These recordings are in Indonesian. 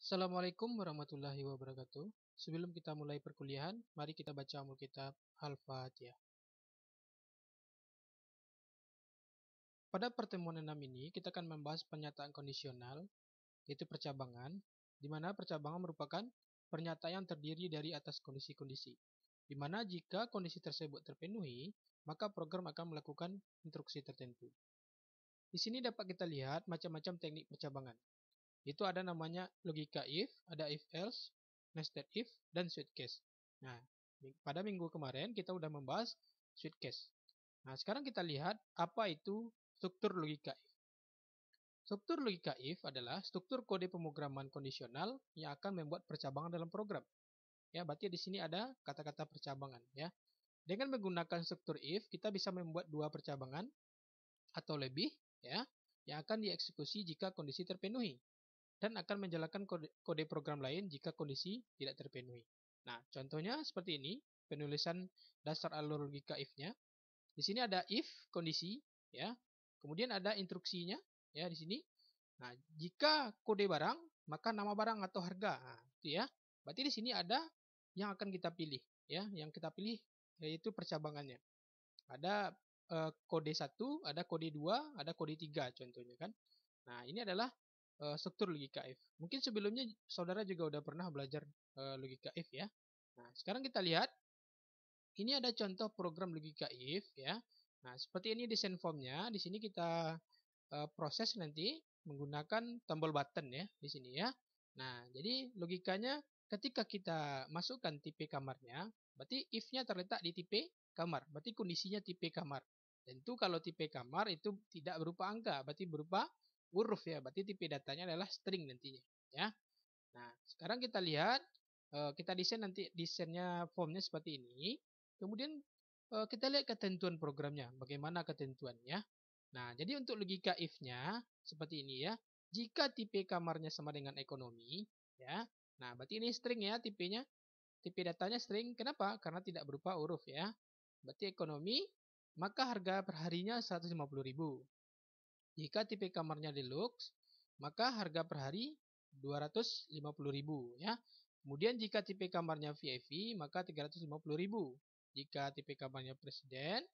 Assalamualaikum warahmatullahi wabarakatuh. Sebelum kita mulai perkuliahan, mari kita baca Alkitab Al-Fatihah. Pada pertemuan 6 ini, kita akan membahas pernyataan kondisional, yaitu percabangan, di mana percabangan merupakan pernyataan yang terdiri dari atas kondisi-kondisi, di mana jika kondisi tersebut terpenuhi, maka program akan melakukan instruksi tertentu. Di sini dapat kita lihat macam-macam teknik percabangan. Itu ada namanya logika if, ada if else, nested if, dan switch case. Nah, pada minggu kemarin kita sudah membahas switch case. Nah, sekarang kita lihat apa itu struktur logika if. Struktur logika if adalah struktur kode pemrograman kondisional yang akan membuat percabangan dalam program. Ya, berarti di sini ada kata-kata percabangan. Ya, dengan menggunakan struktur if kita bisa membuat dua percabangan atau lebih, ya, yang akan dieksekusi jika kondisi terpenuhi, dan akan menjalankan kode program lain jika kondisi tidak terpenuhi. Nah, contohnya seperti ini, penulisan dasar alur logika if-nya. Di sini ada if kondisi, ya. Kemudian ada instruksinya, ya, di sini. Nah, jika kode barang, maka nama barang atau harga. Nah, itu ya. Berarti di sini ada yang akan kita pilih, ya. Yang kita pilih yaitu percabangannya. Ada kode 1, ada kode 2, ada kode 3 contohnya kan. Nah, ini adalah struktur logika if. Mungkin sebelumnya saudara juga udah pernah belajar logika if ya. Nah, sekarang kita lihat ini ada contoh program logika if ya. Nah, seperti ini desain formnya. Di sini kita proses nanti menggunakan tombol button ya di sini ya. Nah, jadi logikanya ketika kita masukkan tipe kamarnya, berarti if-nya terletak di tipe kamar. Berarti kondisinya tipe kamar. Tentu kalau tipe kamar itu tidak berupa angka, berarti berupa huruf ya. Berarti tipe datanya adalah string nantinya ya. Nah, sekarang kita lihat kita desain nanti desainnya formnya seperti ini. Kemudian kita lihat ketentuan programnya, bagaimana ketentuannya. Nah, jadi untuk logika if-nya seperti ini ya. Jika tipe kamarnya sama dengan ekonomi, ya. Nah, berarti ini string ya tipenya. Tipe datanya string. Kenapa? Karena tidak berupa huruf ya. Berarti ekonomi, maka harga perharinya 150.000. Jika tipe kamarnya deluxe, maka harga per hari 250.000 ya. Kemudian jika tipe kamarnya VIP, maka 350.000. Jika tipe kamarnya presiden,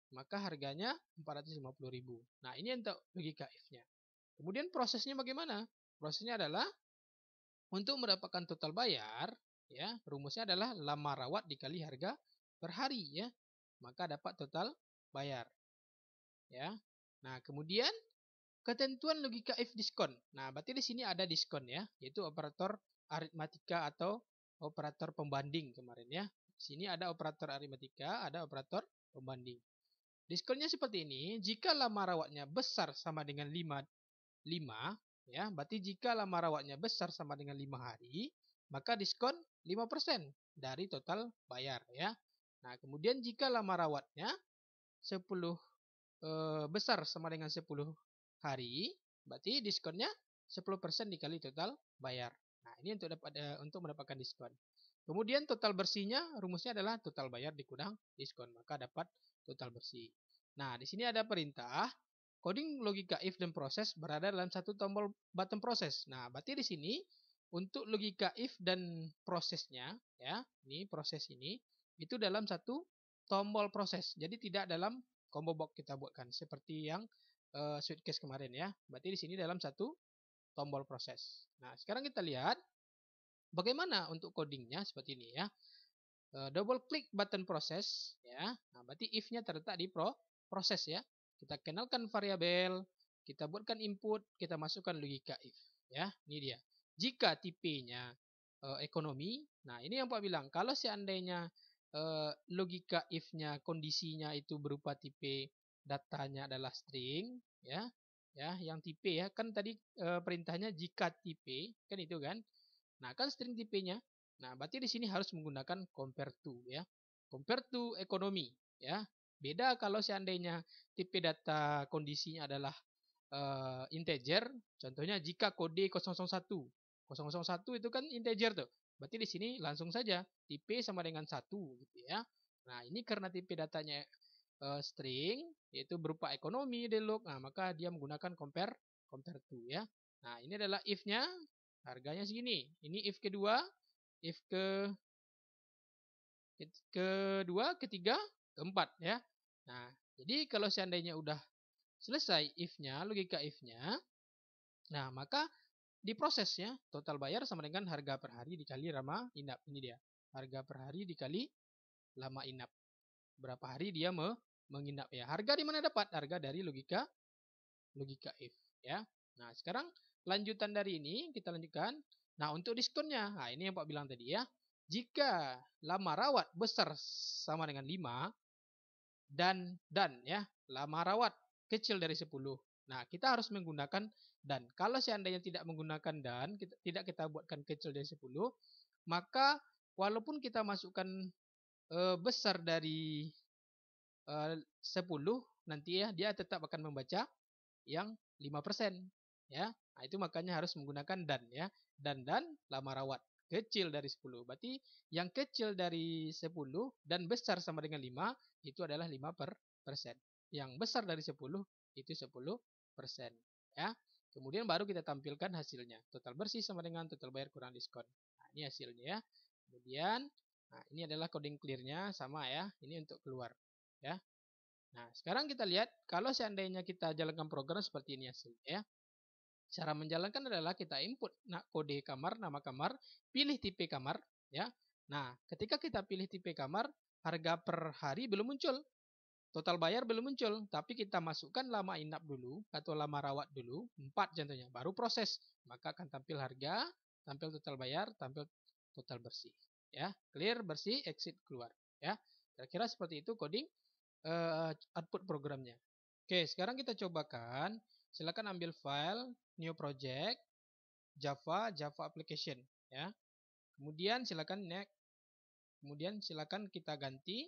maka harganya 450.000. Nah, ini untuk logika if-nya. Kemudian prosesnya bagaimana? Prosesnya adalah untuk mendapatkan total bayar, ya, rumusnya adalah lama rawat dikali harga per hari ya. Maka dapat total bayar. Ya. Nah, kemudian ketentuan logika if diskon. Nah, berarti di sini ada diskon ya, yaitu operator aritmatika atau operator pembanding kemarin ya. Di sini ada operator aritmatika, ada operator pembanding. Diskonnya seperti ini, jika lama rawatnya besar sama dengan 5 ya, berarti jika lama rawatnya besar sama dengan 5 hari, maka diskon 5% dari total bayar ya. Nah, kemudian jika lama rawatnya 10 besar sama dengan 10 hari, berarti diskonnya 10% dikali total bayar. Nah, ini untuk mendapatkan diskon. Kemudian total bersihnya rumusnya adalah total bayar dikurang diskon, maka dapat total bersih. Nah, di sini ada perintah coding logika if dan proses berada dalam satu tombol button proses. Nah, berarti di sini untuk logika if dan prosesnya ya, ini proses ini itu dalam satu tombol proses. Jadi tidak dalam combo box kita buatkan seperti yang switch case kemarin ya. Berarti di sini dalam satu tombol proses. Nah, sekarang kita lihat bagaimana untuk codingnya seperti ini ya. Double klik button proses ya. Nah, berarti if-nya terletak di proses ya. Kita kenalkan variabel, kita buatkan input, kita masukkan logika if ya. Ini dia. Jika tipenya ekonomi, nah ini yang Pak bilang, kalau seandainya logika if-nya kondisinya itu berupa tipe datanya adalah string ya. Ya, yang tipe ya. Kan tadi perintahnya jika tipe, kan itu kan. Nah, kan string tipenya. Nah, berarti di sini harus menggunakan compare to ya. Compare to ekonomi ya. Beda kalau seandainya tipe data kondisinya adalah integer, contohnya jika kode 001. 001 itu kan integer tuh. Berarti di sini langsung saja tipe sama dengan 1 gitu ya. Nah, ini karena tipe datanya string yaitu berupa ekonomi deluxe. Nah, maka dia menggunakan compare to ya. Nah, ini adalah if-nya. harganya segini. Ini if kedua, if kedua, ketiga, keempat ya. Nah, jadi kalau seandainya udah selesai if-nya, logika if-nya, nah maka diprosesnya total bayar sama dengan harga per hari dikali lama inap. Ini dia. Harga per hari dikali lama inap. Berapa hari dia menginap ya. Harga di mana dapat? Harga dari logika if ya. Nah, sekarang lanjutan dari ini kita lanjutkan. Nah, untuk diskonnya. Nah, ini yang Pak bilang tadi ya. Jika lama rawat besar sama dengan 5 dan ya, lama rawat kecil dari 10. Nah, kita harus menggunakan dan. Kalau seandainya tidak menggunakan dan, tidak kita buatkan kecil dari 10, maka walaupun kita masukkan besar dari 10 nanti ya, dia tetap akan membaca yang 5% ya. Nah, itu makanya harus menggunakan dan ya. Dan lama rawat kecil dari 10. Berarti yang kecil dari 10 dan besar sama dengan 5 itu adalah 5%. Yang besar dari 10 itu 10% ya. Kemudian baru kita tampilkan hasilnya. Total bersih sama dengan total bayar kurang diskon. Nah, ini hasilnya ya. Kemudian nah, ini adalah coding clear-nya sama ya. Ini untuk keluar ya. Nah, sekarang kita lihat kalau seandainya kita jalankan program seperti ini hasilnya ya. Cara menjalankan adalah kita input kode kamar, nama kamar, pilih tipe kamar ya. Nah, ketika kita pilih tipe kamar, harga per hari belum muncul. Total bayar belum muncul, tapi kita masukkan lama inap dulu atau lama rawat dulu, 4 contohnya, baru proses. Maka akan tampil harga, tampil total bayar, tampil total bersih. Ya, clear, bersih, exit, keluar. Ya, kira-kira seperti itu coding output programnya. Oke, sekarang kita cobakan. Silakan ambil file, new project, Java application. Ya, kemudian silakan next. Kemudian silakan kita ganti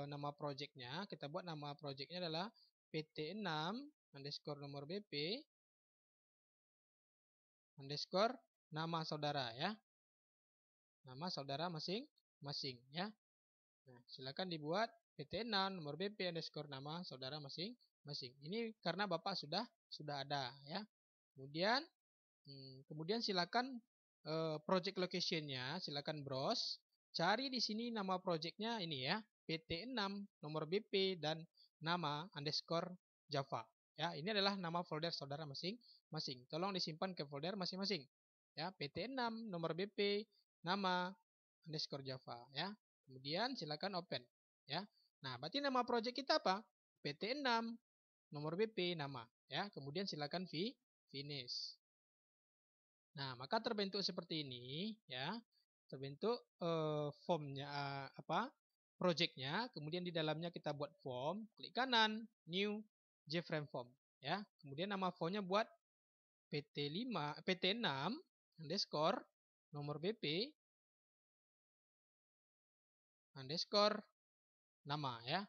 nama projectnya. Kita buat nama projectnya adalah PT6 underscore nomor BP underscore nama saudara ya. Nama saudara masing-masing ya. Nah, silakan dibuat PT6 nomor BP underscore nama saudara masing-masing. Ini karena Bapak sudah ada ya. Kemudian silakan project location-nya, silakan browse. Cari di sini nama projectnya ini ya, PT6, nomor BP, dan nama underscore Java. Ya, ini adalah nama folder saudara masing-masing. Tolong disimpan ke folder masing-masing. Ya, PT6, nomor BP, nama underscore Java. Ya, kemudian silakan open. Ya, nah berarti nama project kita apa? PT6, nomor BP, nama. Ya, kemudian silakan finish. Nah, maka terbentuk seperti ini ya. Terbentuk formnya projectnya, kemudian di dalamnya kita buat form, klik kanan, new JFrame form ya. Kemudian nama formnya buat PT6 underscore nomor BP underscore nama ya.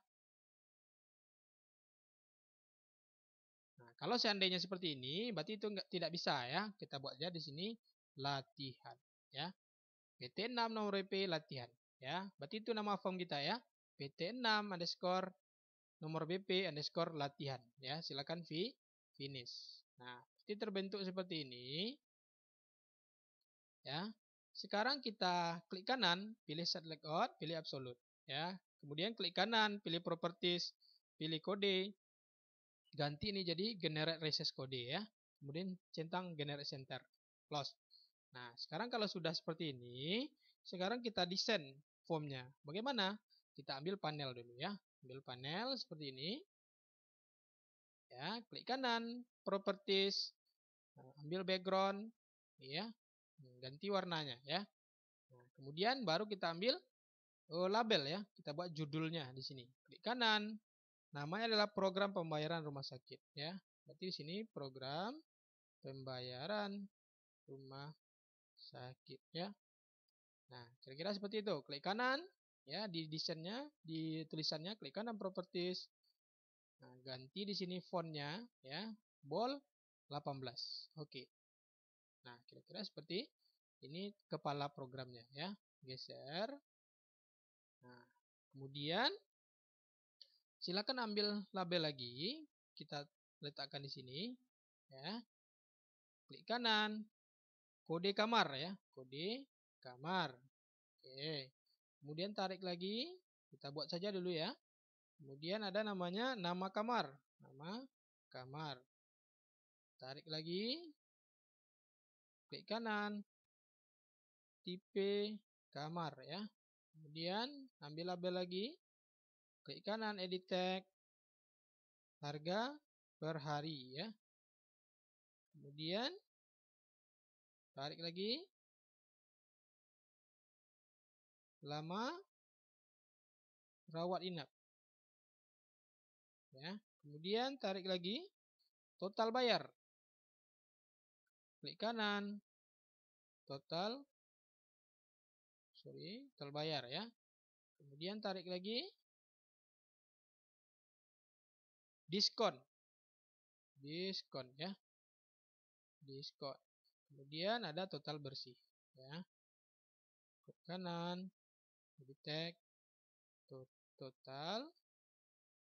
Nah, kalau seandainya seperti ini, berarti itu tidak bisa ya. Kita buat aja di sini latihan ya. PT6 nomor BP latihan ya. Berarti itu nama form kita ya. PT6 underscore nomor BP underscore latihan ya. Silakan finish. Nah, ini terbentuk seperti ini ya. Sekarang kita klik kanan, pilih set layout, pilih absolute ya. Kemudian klik kanan, pilih properties, pilih kode. Ganti ini jadi generate recess kode ya. Kemudian centang generate center. Close. Nah, sekarang kalau sudah seperti ini, sekarang kita desain formnya. Bagaimana? Kita ambil panel dulu ya. Ambil panel seperti ini. Ya, klik kanan, properties, ambil background, ya, ganti warnanya ya. Nah, kemudian baru kita ambil label ya. Kita buat judulnya di sini. Klik kanan, namanya adalah program pembayaran rumah sakit ya. Berarti di sini program pembayaran rumah sakit ya. Nah, kira-kira seperti itu. Klik kanan ya di desainnya, di tulisannya klik kanan properties. Nah, ganti di sini fontnya ya, bold 18. Oke. Nah, kira-kira seperti ini kepala programnya ya. Geser. Nah, kemudian silakan ambil label lagi, kita letakkan di sini ya. Klik kanan, kode kamar ya, kode kamar. Oke. Kemudian tarik lagi, kita buat saja dulu ya. Kemudian ada namanya nama kamar, nama kamar. Tarik lagi, klik kanan, tipe kamar ya. Kemudian ambil label lagi, klik kanan edit tag, harga per hari ya. Kemudian tarik lagi, lama rawat inap ya. Kemudian tarik lagi, total bayar, klik kanan, total bayar ya. Kemudian tarik lagi, diskon ya, diskon. Kemudian ada total bersih ya, klik kanan, edit tag, total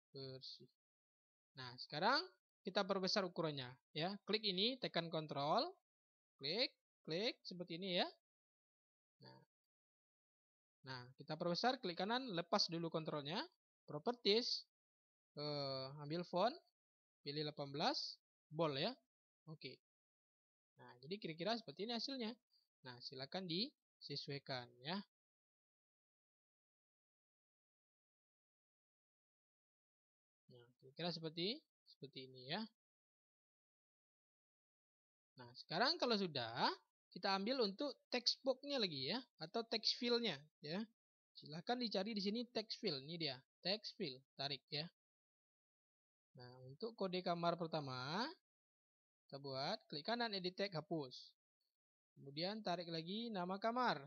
bersih. Nah, sekarang kita perbesar ukurannya ya. Klik ini, tekan kontrol, klik seperti ini ya. Nah, kita perbesar, klik kanan, lepas dulu kontrolnya, properties, ambil font, pilih 18, bold ya. Oke. Nah, jadi kira-kira seperti ini hasilnya. Nah, silakan disesuaikan ya. Nah, kira-kira seperti ini ya. Nah, sekarang kalau sudah, kita ambil untuk text box-nya lagi ya, atau text fill-nya ya. Silahkan dicari di sini text fill, ini dia, text fill, tarik ya. Nah, untuk kode kamar pertama, kita buat, klik kanan edit tag, hapus. Kemudian tarik lagi nama kamar.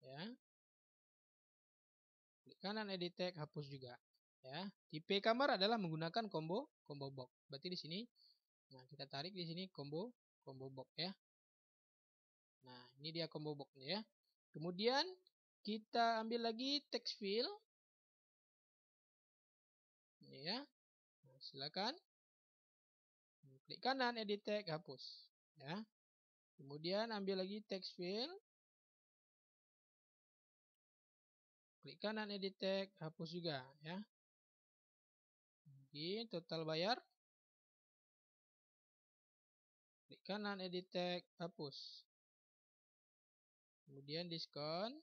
Ya. Klik kanan edit tag, hapus juga. Ya. Tipe kamar adalah menggunakan combo box. Berarti di sini, nah kita tarik di sini combo box ya. Nah, ini dia combo boxnya ya. Kemudian kita ambil lagi text fill. Ini ya. Nah, silakan. Klik kanan edit tag, hapus. Ya. Kemudian ambil lagi text fill. Klik kanan edit tag, hapus juga ya. Lagi total bayar. Klik kanan edit tag, hapus. Kemudian diskon.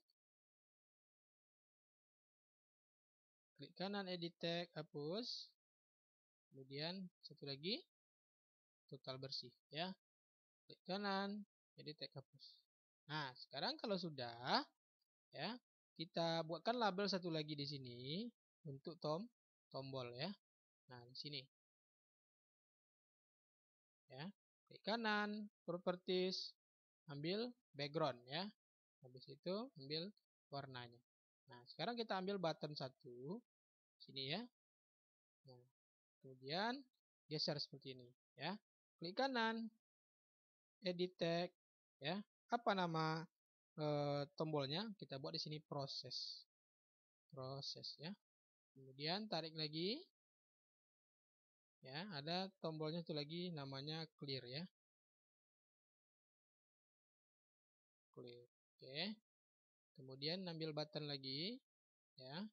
Klik kanan edit tag, hapus. Kemudian satu lagi total bersih ya. Klik kanan edit tag, hapus. Nah, sekarang kalau sudah ya, kita buatkan label satu lagi di sini untuk tombol ya. Nah, di sini. Ya. Klik kanan, properties, ambil background ya. Habis itu ambil warnanya. Nah, sekarang kita ambil button satu sini ya. Nah, kemudian geser seperti ini ya. Klik kanan, edit tag ya. Apa nama tombolnya? Kita buat di sini proses ya. Kemudian tarik lagi ya, ada tombolnya itu lagi namanya clear ya. Clear. Oke. Kemudian ambil button lagi ya.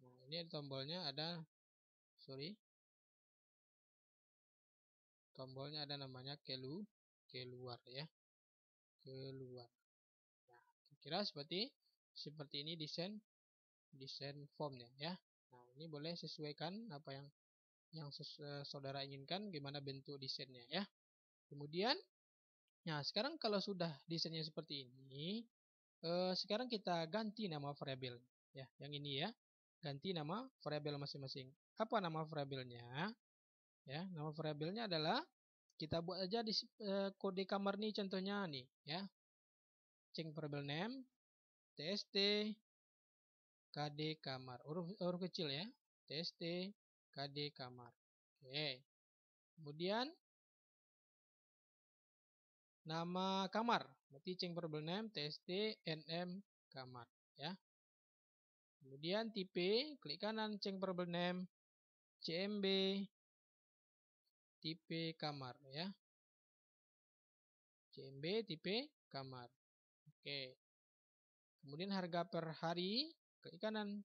Nah, ini tombolnya ada tombolnya ada namanya keluar ya. Keluar. Nah, kira-kira seperti ini desain formnya ya. Nah, ini boleh sesuaikan apa yang saudara inginkan, gimana bentuk desainnya ya. Kemudian, nah sekarang kalau sudah desainnya seperti ini, sekarang kita ganti nama variabel ya, yang ini ya. Ganti nama variabel masing-masing. Apa nama variabelnya? Ya, nama variabelnya adalah kita buat aja di kode kamar nih contohnya nih ya. Change variable name tst kd kamar, huruf kecil ya. Tst kd kamar. Oke. Kemudian nama kamar, berarti change variable name tst nm kamar ya. Kemudian tipe, klik kanan change variable name cmb tipe kamar ya. CMB tipe kamar. Oke. Kemudian harga per hari, klik kanan.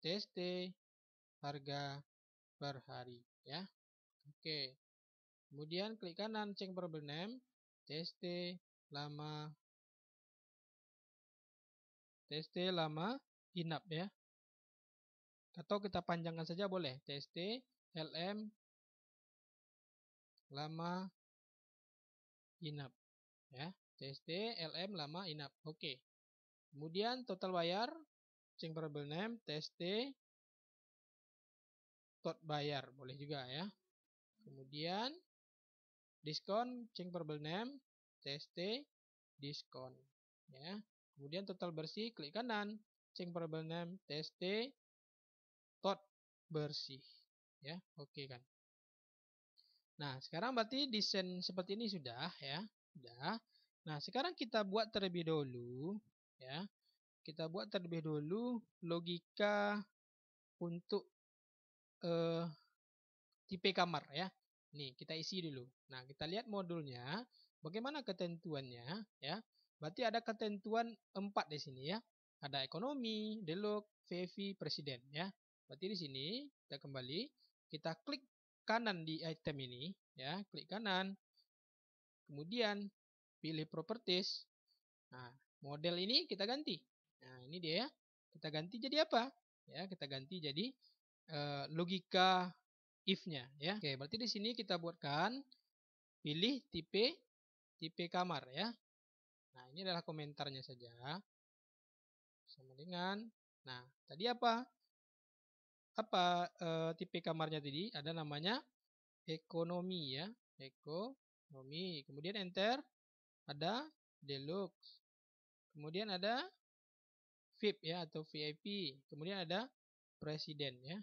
TST harga per hari ya. Oke. Kemudian klik kanan change variable name, TST lama inap ya. Atau kita panjangkan saja boleh, TST LM lama inap ya. TST LM lama inap. Oke. Kemudian total bayar, change variable name, TST tot bayar boleh juga ya. Kemudian diskon, change variable name, TST diskon ya. Kemudian total bersih, klik kanan, change variable name, TST tot bersih ya. Oke kan. Nah, sekarang berarti desain seperti ini sudah ya. Sudah. Nah, sekarang kita buat terlebih dahulu ya. Kita buat terlebih dahulu logika untuk tipe kamar ya. Nih, kita isi dulu. Nah, kita lihat modulnya, bagaimana ketentuannya ya. Berarti ada ketentuan 4 di sini ya. Ada ekonomi, deluxe, VV, presiden ya. Berarti di sini kita kembali, kita klik kanan di item ini ya, klik kanan. Kemudian pilih properties. Nah, model ini kita ganti. Nah, ini dia ya. Kita ganti jadi apa? Ya, kita ganti jadi logika if-nya ya. Oke, berarti di sini kita buatkan pilih tipe kamar ya. Nah, ini adalah komentarnya saja. Sama dengan tadi apa? Tipe kamarnya tadi ada namanya ekonomi ya. Ekonomi. Kemudian enter ada deluxe. Kemudian ada VIP ya atau VIP. Kemudian ada presiden ya.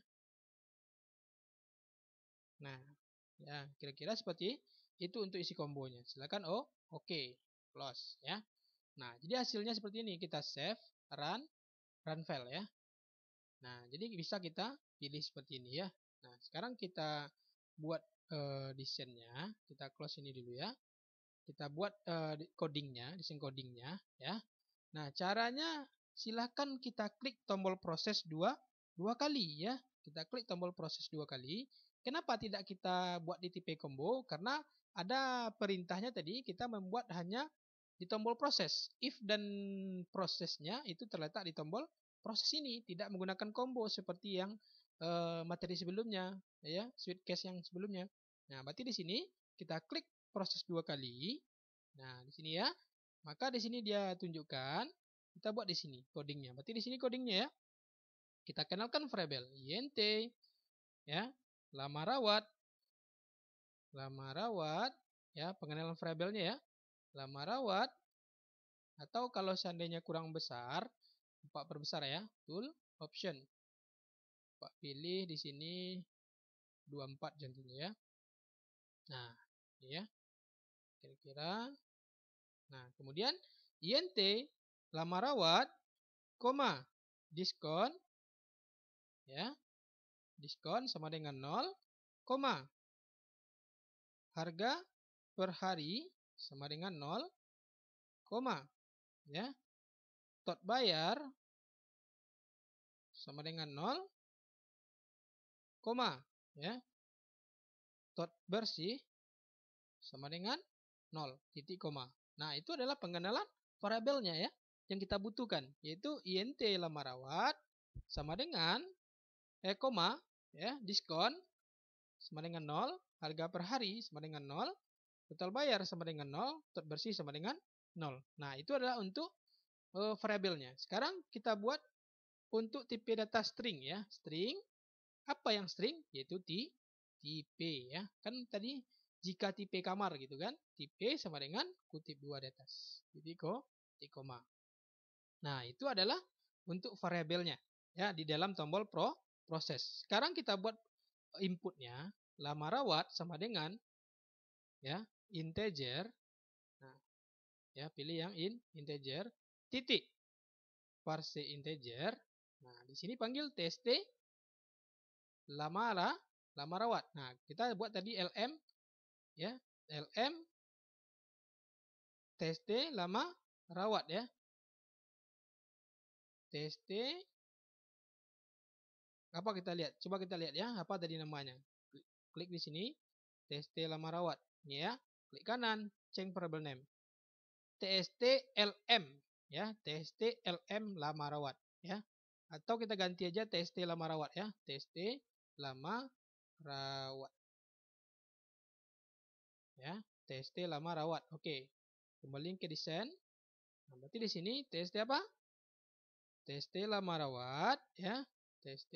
Nah, ya kira-kira seperti itu untuk isi kombonya. Silakan oke, close ya. Nah, jadi hasilnya seperti ini. Kita save, run file ya. Nah, jadi bisa kita pilih seperti ini ya. Nah, sekarang kita buat desainnya. Kita close ini dulu ya. Kita buat codingnya, desain codingnya ya. Nah, caranya silahkan kita klik tombol proses dua kali ya. Kita klik tombol proses 2 kali. Kenapa tidak kita buat di tipe combo? Karena ada perintahnya tadi kita membuat hanya di tombol proses. If dan prosesnya itu terletak di tombol proses ini, tidak menggunakan combo seperti yang materi sebelumnya ya, switch case yang sebelumnya. Nah, berarti di sini kita klik proses 2 kali. Nah, di sini ya. Maka di sini dia tunjukkan, kita buat di sini codingnya. Berarti di sini codingnya ya. Kita kenalkan variabel int ya, lama rawat ya, pengenalan variabelnya ya. Lama rawat atau kalau seandainya kurang besar, Pak perbesar ya, tool option. Pak pilih di sini 24 contohnya ya. Nah, ini ya. Kira-kira. Nah, kemudian int lama rawat, koma diskon ya. Diskon sama dengan 0, koma harga per hari sama dengan 0, koma ya. Tot bayar sama dengan 0, koma ya. Tot bersih sama dengan 0, titik koma. Nah, itu adalah pengenalan variabelnya ya yang kita butuhkan, yaitu int lama rawat sama dengan koma ya, diskon sama dengan 0, harga per hari sama dengan 0, total bayar sama dengan 0, tot bersih sama dengan 0. Nah, itu adalah untuk variabelnya. Sekarang kita buat untuk tipe data string ya. String, apa yang string? Yaitu tipe ya. Kan tadi jika tipe kamar gitu kan. Tipe sama dengan kutip 2 di atas. Titik koma. Nah, itu adalah untuk variabelnya ya di dalam tombol proses. Sekarang kita buat inputnya, lama rawat sama dengan ya integer. Nah, ya pilih yang integer titik parse integer. Nah, di sini panggil tst lama lama rawat. Nah, kita buat tadi LM ya. LM TST lama rawat ya. TST apa kita lihat? Coba kita lihat ya, apa tadi namanya? Klik di sini, TST lama rawat. Ini ya. Klik kanan, change variable name. TST LM ya, TST LM lama rawat ya. Atau kita ganti aja TST lama rawat ya, TST lama rawat. Ya, TST lama rawat. Oke. Kembali ke desain. Nah, berarti di sini TST apa? TST lama rawat ya. TST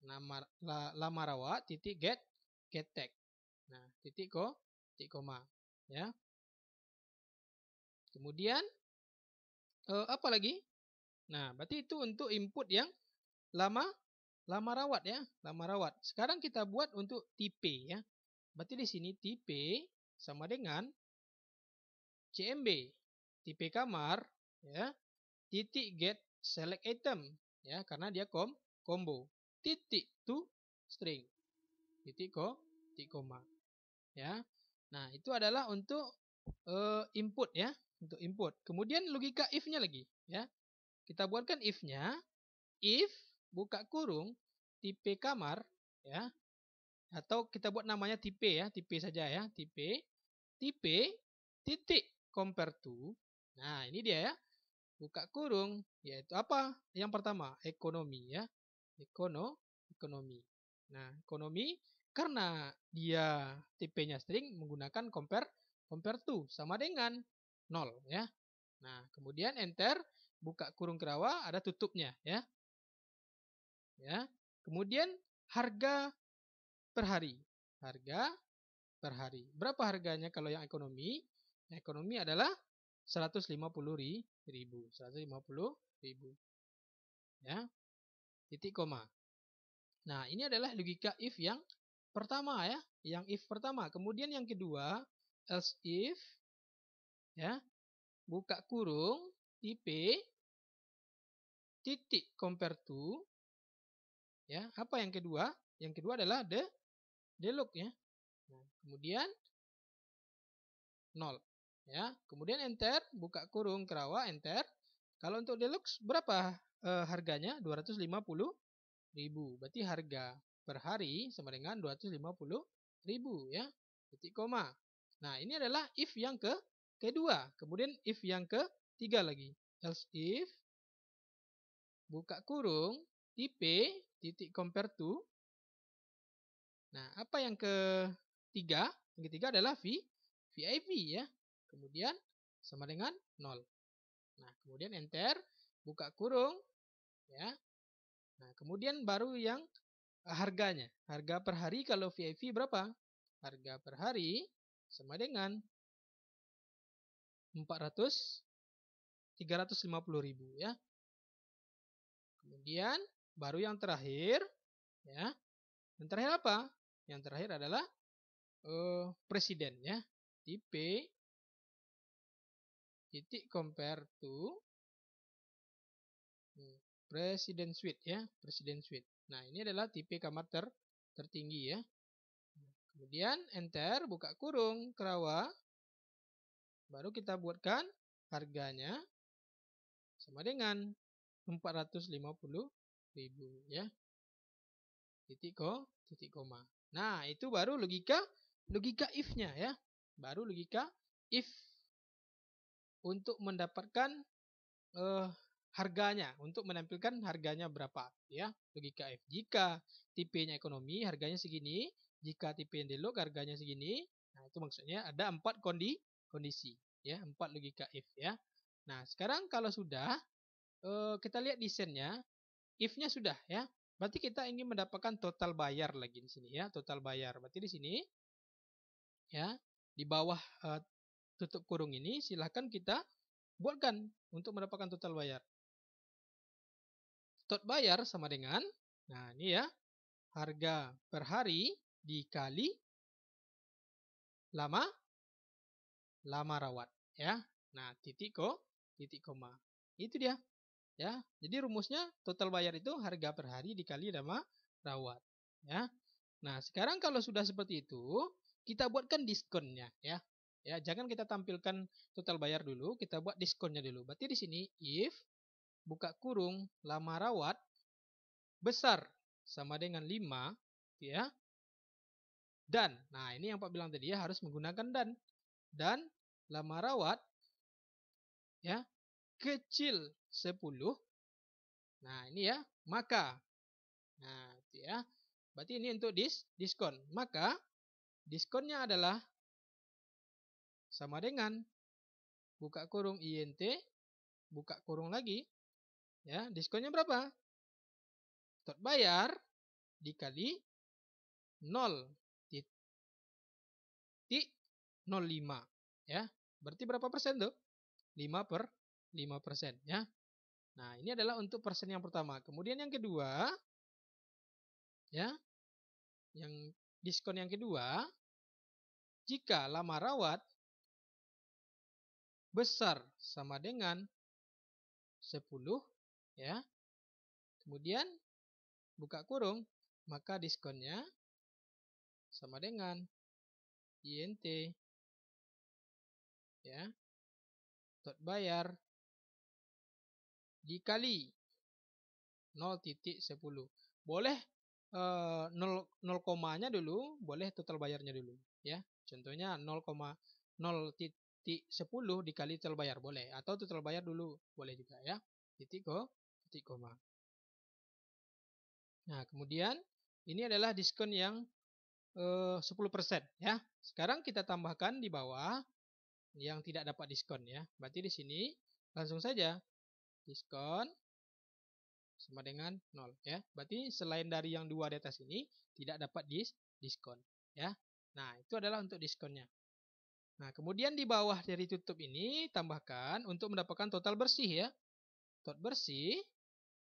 lama rawat titik get tag. Nah, titik koma ya. Kemudian apa lagi? Nah, berarti itu untuk input yang lama rawat ya, lama rawat. Sekarang kita buat untuk tipe ya. Berarti di sini tipe sama dengan CMB, tipe kamar ya, titik get select item ya, karena dia combo. Titik to string. Titik koma ya. Nah, itu adalah untuk input ya, untuk input. Kemudian logika if-nya lagi ya. Kita buatkan if-nya, if buka kurung tipe kamar ya, atau kita buat namanya tipe ya, tipe saja ya, tipe titik compare to. Nah, ini dia ya. Buka kurung yaitu apa? Yang pertama, ekonomi ya. Ekonomi. Nah, ekonomi karena dia tipenya string menggunakan compare to sama dengan 0 ya. Nah, kemudian enter, buka kurung kerawa, ada tutupnya ya. Ya. Kemudian harga per hari. Harga per hari. Berapa harganya kalau yang ekonomi? Yang ekonomi adalah 150.000. 150.000. Ya. Titik koma. Nah, ini adalah logika if yang pertama ya, yang if pertama. Kemudian yang kedua, else if ya, buka kurung tipe titik compare to ya. Apa yang kedua? Yang kedua adalah look ya. Nah, kemudian 0 ya. Kemudian enter, buka kurung kerawa, enter. Kalau untuk deluxe berapa harganya? 250.000. Berarti harga per hari sama dengan 250.000 ya. Titik koma. Nah, ini adalah if yang kedua. Kemudian if yang ketiga lagi. Else if buka kurung tipe titik compare to. Nah, apa yang ketiga? Yang ketiga adalah VIV ya. Kemudian sama dengan 0. Nah, kemudian enter, buka kurung ya. Nah, kemudian baru yang harganya. Harga per hari kalau VIP berapa? Harga per hari sama dengan 350.000 ya. Kemudian baru yang terakhir ya. Yang terakhir apa? Yang terakhir adalah presiden ya. Tipe titik compare to presiden suite ya, presiden suite. Nah, ini adalah tipe kamar tertinggi ya. Kemudian enter, buka kurung kerawa. Baru kita buatkan harganya sama dengan 450.000 ya. Titik koma. Nah, itu baru logika if-nya ya. Baru logika if untuk mendapatkan harganya, untuk menampilkan harganya berapa ya. Logika if. Jika tipenya ekonomi harganya segini, jika tipe yang deluxe harganya segini. Nah, itu maksudnya ada 4 kondisi ya, 4 logika if ya. Nah, sekarang kalau sudah kita lihat desainnya, if-nya sudah ya. Berarti kita ingin mendapatkan total bayar lagi di sini ya, total bayar. Berarti di sini ya, di bawah tutup kurung ini silahkan kita buatkan untuk mendapatkan total bayar. Total bayar sama dengan, nah ini ya, harga per hari dikali lama rawat ya. Nah, titik koma. Itu dia. Ya. Jadi rumusnya total bayar itu harga per hari dikali lama rawat. ya. Nah, sekarang kalau sudah seperti itu, kita buatkan diskonnya ya. Ya, jangan kita tampilkan total bayar dulu, kita buat diskonnya dulu. Berarti di sini if buka kurung lama rawat besar sama dengan 5 ya. Dan, nah ini yang Pak bilang tadi ya, harus menggunakan dan lama rawat ya kecil 10. Nah, ini ya, maka. Nah, itu ya. Berarti ini untuk diskon. Maka diskonnya adalah sama dengan buka kurung INT, buka kurung lagi. Ya, diskonnya berapa? Tot bayar dikali 0,05 ya. Berarti berapa persen tuh? 5% ya. Nah, ini adalah untuk persen yang pertama. Kemudian yang kedua ya, yang diskon yang kedua, jika lama rawat besar sama dengan 10 ya. Kemudian buka kurung, maka diskonnya sama dengan INT ya. Tot bayar dikali 0,10. Boleh 0 komanya dulu, boleh total bayarnya dulu ya. Contohnya 0,10 dikali total bayar boleh, atau total bayar dulu boleh juga ya. Titik koma. Nah, kemudian ini adalah diskon yang 10% ya. Sekarang kita tambahkan di bawah yang tidak dapat diskon ya. Berarti di sini langsung saja diskon sama dengan 0 ya. Berarti selain dari yang dua di atas ini tidak dapat diskon ya. Nah, itu adalah untuk diskonnya. Nah, kemudian di bawah dari tutup ini tambahkan untuk mendapatkan total bersih ya. Tot bersih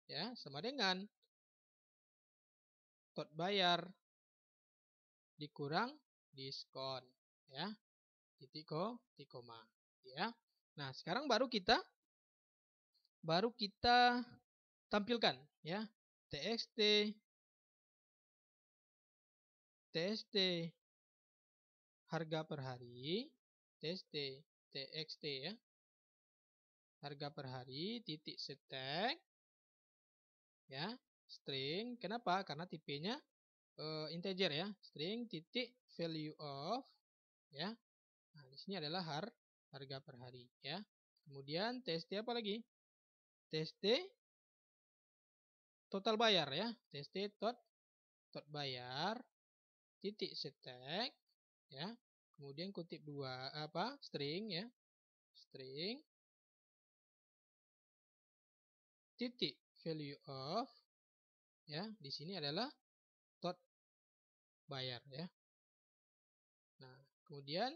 ya sama dengan tot bayar dikurang diskon ya. Titik koma ya. Nah, sekarang baru kita tampilkan ya. TXT harga per hari, TXT ya. Harga per hari titik setek ya, string. Kenapa? Karena tipenya integer ya. String titik value of ya. Nah, di sini adalah harga per hari ya. Kemudian TXT apa lagi? TXT total bayar ya. TXT tot bayar titik setek ya. Kemudian kutip dua apa? String ya. String titik value of ya. Di sini adalah tot bayar ya. Nah, kemudian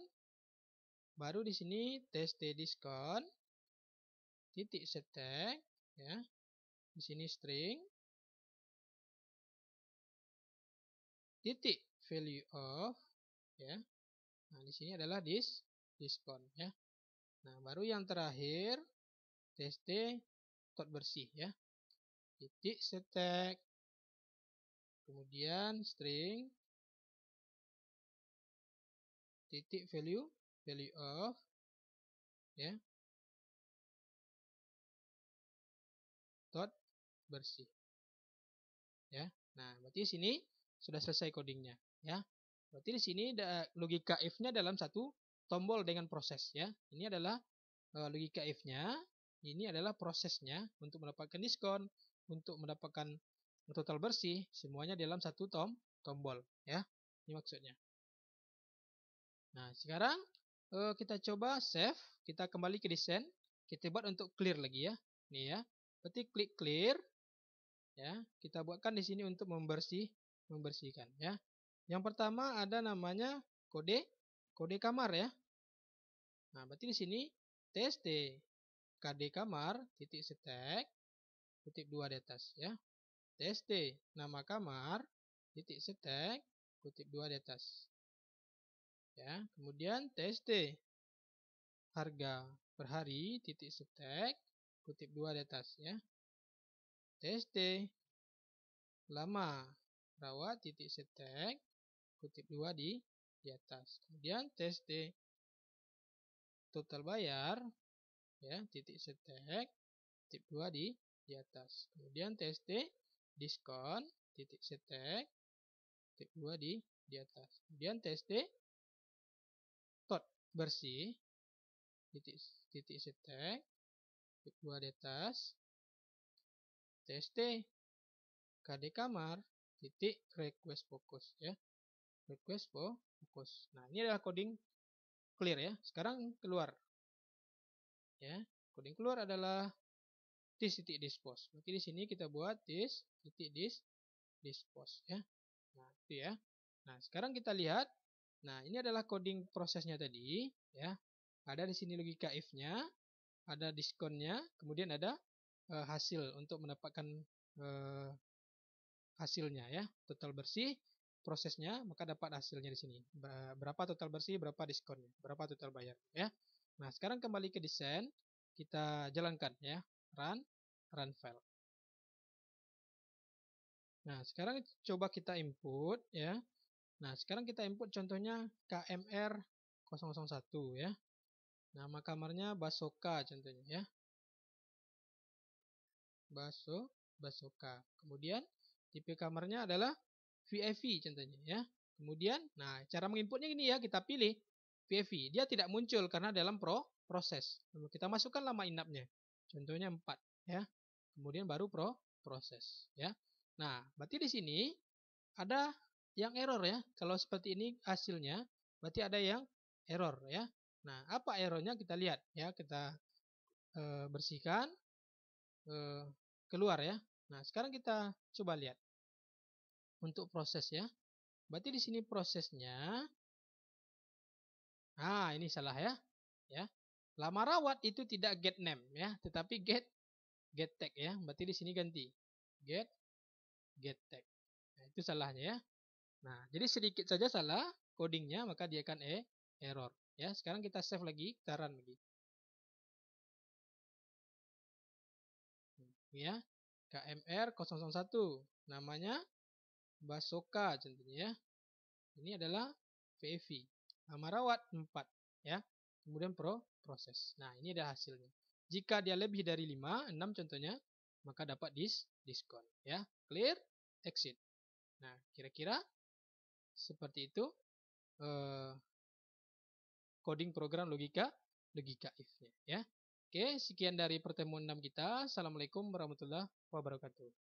baru di sini TXT diskon titik setek ya. Di sini string titik value of ya. Nah, di sini adalah diskon ya. Nah, baru yang terakhir TXT tot bersih ya. Titik setek kemudian string titik value of ya. Tot bersih ya. Nah, berarti di sini sudah selesai codingnya ya. Berarti di sini logika if-nya dalam satu tombol dengan proses ya. Ini adalah logika if-nya, ini adalah prosesnya untuk mendapatkan diskon, untuk mendapatkan total bersih, semuanya dalam satu tombol ya. Ini maksudnya. Nah, sekarang kita coba save, kita kembali ke desain, kita buat untuk clear lagi ya. Nih ya. Berarti klik clear ya. Kita buatkan di sini untuk membersihkan ya. Yang pertama ada namanya kode kamar ya. Nah, berarti di sini tst kd kamar titik setek kutip 2 di atas ya. Tst nama kamar titik setek kutip 2 di atas. Ya, kemudian tst harga per hari titik setek kutip 2 di atas ya. Tst lama rawat titik setek kutip 2 di atas. Kemudian tes D total bayar ya titik setek kutip 2 di atas. Kemudian tes D diskon titik setek kutip 2 di atas. Kemudian tes D tot bersih titik setek kutip 2 di atas. Tes D KD kamar titik request focus ya. Request focus. Nah, ini adalah coding clear ya. Sekarang keluar. Ya. Coding keluar adalah this titik dispose. Oke, di sini kita buat this titik dispose ya. Nah, itu ya. Nah, sekarang kita lihat. Nah, ini adalah coding prosesnya tadi ya. Ada di sini logika if-nya, ada diskonnya, kemudian ada hasil untuk mendapatkan hasilnya ya. Total bersih prosesnya, maka dapat hasilnya di sini. Berapa total bersih, berapa diskonnya, berapa total bayar ya. Nah, sekarang kembali ke desain, kita jalankan ya. Run file. Nah, sekarang coba kita input ya. Nah, sekarang kita input contohnya KMR 001 ya. Nama kamarnya Basoka contohnya ya. Basoka. Kemudian tipe kamarnya adalah VIV contohnya ya. Kemudian, nah cara menginputnya gini ya, kita pilih VIV. Dia tidak muncul karena dalam proses. Lalu kita masukkan lama inapnya. Contohnya 4 ya. Kemudian baru proses ya. Nah, berarti di sini ada yang error ya. Kalau seperti ini hasilnya, berarti ada yang error ya. Nah, apa errornya kita lihat ya. Kita bersihkan keluar ya. Nah, sekarang kita coba lihat untuk proses ya. Berarti di sini prosesnya, nah ini salah ya. Ya, lama rawat itu tidak get name ya, tetapi get tag ya. Berarti di sini ganti get tag. Nah, itu salahnya ya. Nah, jadi sedikit saja salah codingnya maka dia akan error ya. Sekarang kita save lagi, kita run lagi. Ya, KMR 001 namanya Basoka contohnya ya. Ini adalah VV. Lama rawat 4 ya. Kemudian proses. Nah, ini ada hasilnya. Jika dia lebih dari 5, 6 contohnya, maka dapat diskon ya. Clear, exit. Nah, kira-kira seperti itu coding program logika if-nya ya. Oke, sekian dari pertemuan 6 kita. Assalamualaikum warahmatullahi wabarakatuh.